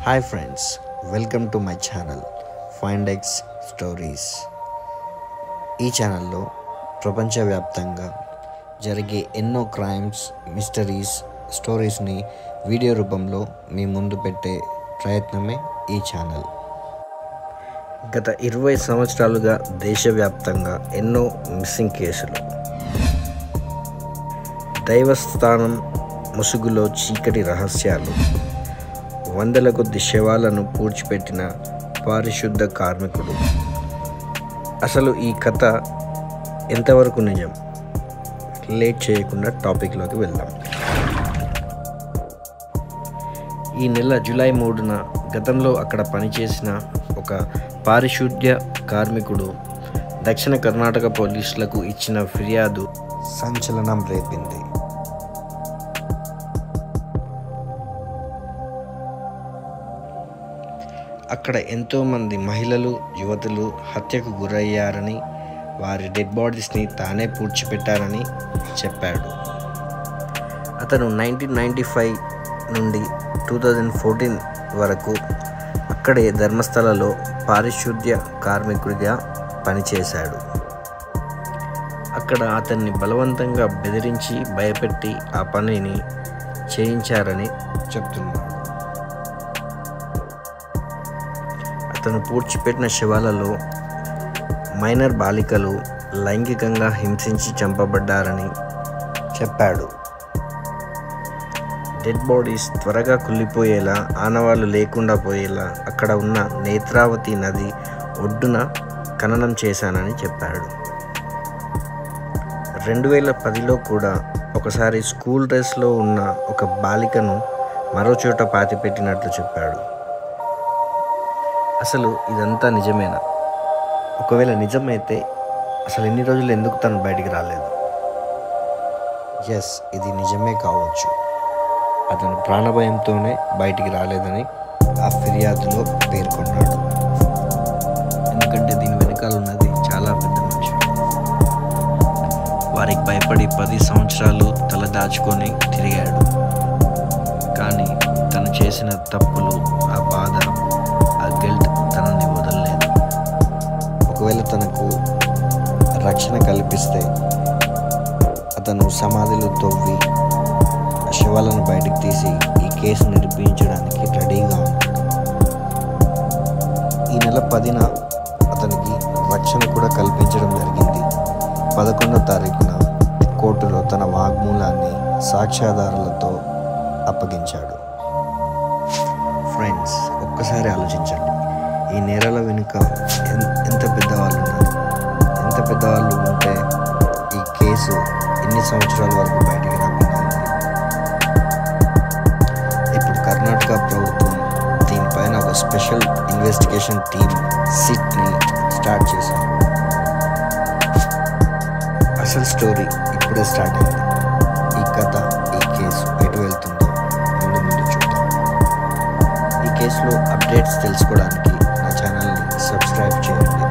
Hi friends, welcome to my channel Findex Stories. ఈ ఛానల్లో ప్రపంచవ్యాప్తంగా జరిగే ఎన్నో క్రైమ్స్, మిస్టరీస్, స్టోరీస్ని వీడియో రూపంలో మీ ముందు పెట్టే ప్రయత్నమే ఈ ఛానల్. గత 20 సంవత్సరాలుగా దేశవ్యాప్తంగా ఎన్నో మిస్సింగ్ కేసులు, దైవస్థానం ముసుగులో చీకటి రహస్యాలు, వందల కొద్ది శవాలను పూడ్చిపెట్టిన పారిశుద్ధ కార్మికుడు. అసలు ఈ కథ ఎంతవరకు నిజం? లేట్ చేయకుండా టాపిక్లోకి వెళ్దాం. ఈ నెల జూలై 3న గతంలో అక్కడ పనిచేసిన ఒక పారిశుద్ధ్య కార్మికుడు దక్షిణ కర్ణాటక పోలీసులకు ఇచ్చిన ఫిర్యాదు సంచలనం రేపింది. అక్కడ ఎంతోమంది మహిళలు, యువతులు హత్యకు గురయ్యారని, వారి డెడ్ బాడీస్ని తానే పూడ్చిపెట్టారని చెప్పాడు. అతను 1995 నుండి 2014 వరకు అక్కడే ధర్మస్థలలో పారిశుద్ధ్య కార్మికుడిగా పనిచేశాడు. అక్కడ అతన్ని బలవంతంగా బెదిరించి భయపెట్టి ఆ పనిని చేయించారని చెప్తున్నాడు. అతను పూడ్చిపెట్టిన శవాలలో మైనర్ బాలికలు లైంగికంగా హింసించి చంపబడ్డారని చెప్పాడు. డెడ్ బాడీస్ త్వరగా కుళ్ళిపోయేలా, ఆనవాళ్ళు లేకుండా పోయేలా అక్కడ ఉన్న నేత్రావతి నది ఒడ్డున ఖననం చేశానని చెప్పాడు. 2010లో కూడా ఒకసారి స్కూల్ డ్రెస్లో ఉన్న ఒక బాలికను మరో చోట పాతిపెట్టినట్లు చెప్పాడు. అసలు ఇదంతా నిజమేనా? ఒకవేళ నిజమైతే అసలు ఎన్ని రోజులు ఎందుకు తను బయటికి రాలేదు? ఎస్, ఇది నిజమే కావచ్చు. అతను ప్రాణభయంతోనే బయటికి రాలేదని ఆ ఫిర్యాదులో పేర్కొన్నాడు. ఎందుకంటే దీని వెనకాల ఉన్నది చాలా పెద్ద మనిషి. వారికి భయపడి 10 సంవత్సరాలు తల దాచుకొని తిరిగాడు. కానీ తను చేసిన తప్పులు, ఆ బాధ, ఆ గిల్ట్ తనని వదలలేదు. ఒకవేళ తనకు రక్షణ కల్పిస్తే అతను సమాధిలో తవ్వి శవాలను బయటకు తీసి ఈ కేసు నిరూపించడానికి రెడీగా ఉన్నాడు. ఈ నెల 10న అతనికి రక్షణ కూడా కల్పించడం జరిగింది. 11వ తారీఖున కోర్టులో తన వాగ్మూలాన్ని సాక్ష్యాధారాలతో అప్పగించాడు. ఫ్రెండ్స్, ఒక్కసారి ఆలోచించండి. ఈ నేరాల వెనుక ఎంత పెద్దవాళ్ళు ఉన్నారు? ఎంత పెద్దవాళ్ళు ఉంటే ఈ కేసు ఇన్ని సంవత్సరాల వరకు బయటికి రాకుండా ఉంది. ఇప్పుడు కర్ణాటక ప్రభుత్వం దీనిపైన ఒక స్పెషల్ ఇన్వెస్టిగేషన్ టీమ్ సిట్ని స్టార్ట్ చేశారు. అసలు స్టోరీ ఇప్పుడే స్టార్ట్ అయింది. ఈ కథ, ఈ కేసు ఎటు వెళ్తుందో ముందు చూద్దాం. ఈ కేసులో అప్డేట్స్ తెలుసుకోవడానికి నా ఛానల్ని సబ్స్క్రైబ్ చేయండి.